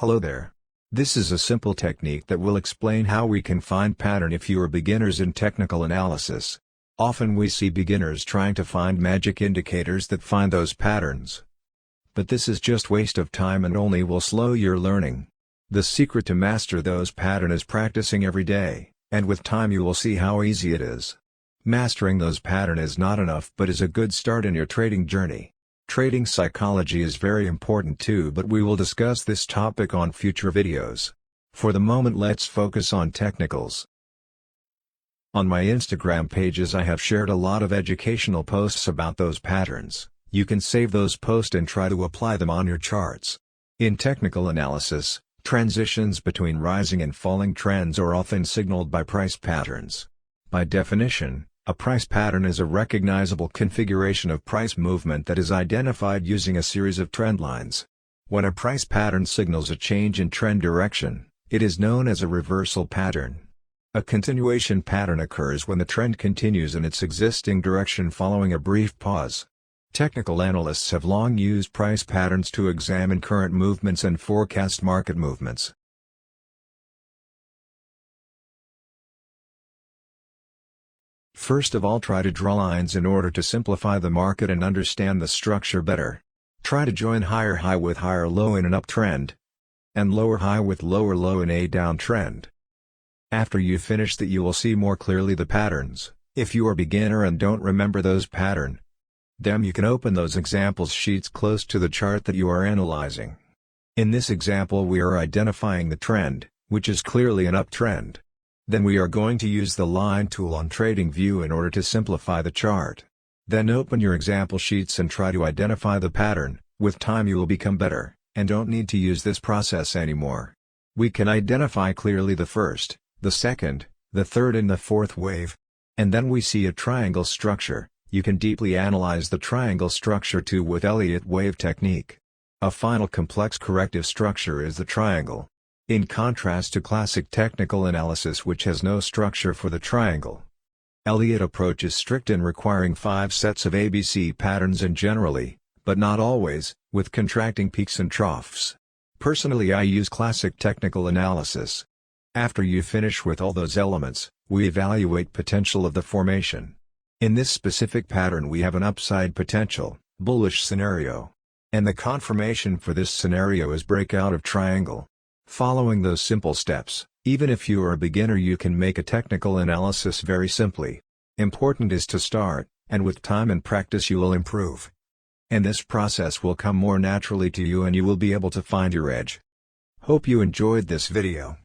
Hello there. This is a simple technique that will explain how we can find pattern if you are beginners in technical analysis. Often we see beginners trying to find magic indicators that find those patterns. But this is just waste of time and only will slow your learning. The secret to master those patterns is practicing every day, and with time you will see how easy it is. Mastering those patterns is not enough but is a good start in your trading journey. Trading psychology is very important too, but we will discuss this topic on future videos. For the moment, let's focus on technicals. On my Instagram pages I have shared a lot of educational posts about those patterns. You can save those posts and try to apply them on your charts. In technical analysis, transitions between rising and falling trends are often signaled by price patterns. By definition, a price pattern is a recognizable configuration of price movement that is identified using a series of trend lines. When a price pattern signals a change in trend direction, it is known as a reversal pattern. A continuation pattern occurs when the trend continues in its existing direction following a brief pause. Technical analysts have long used price patterns to examine current movements and forecast market movements. First of all, try to draw lines in order to simplify the market and understand the structure better. Try to join higher high with higher low in an uptrend, and lower high with lower low in a downtrend. After you finish that, you will see more clearly the patterns. If you are beginner and don't remember those patterns, then you can open those examples sheets close to the chart that you are analyzing. In this example we are identifying the trend, which is clearly an uptrend. Then we are going to use the line tool on TradingView in order to simplify the chart. Then open your example sheets and try to identify the pattern. With time you will become better, and don't need to use this process anymore. We can identify clearly the first, the second, the third and the fourth wave. And then we see a triangle structure. You can deeply analyze the triangle structure too with Elliott wave technique. A final complex corrective structure is the triangle. In contrast to classic technical analysis which has no structure for the triangle. Elliott approach is strict in requiring 5 sets of ABC patterns and generally, but not always, with contracting peaks and troughs. Personally I use classic technical analysis. After you finish with all those elements, we evaluate potential of the formation. In this specific pattern we have an upside potential, bullish scenario. And the confirmation for this scenario is breakout of triangle. Following those simple steps, even if you are a beginner you can make a technical analysis very simply. Important is to start, and with time and practice you will improve. And this process will come more naturally to you and you will be able to find your edge. Hope you enjoyed this video.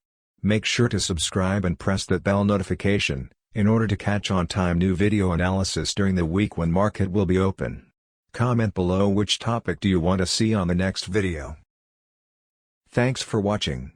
Make sure to subscribe and press that bell notification, in order to catch on time new video analysis during the week when market will be open. Comment below which topic do you want to see on the next video. Thanks for watching.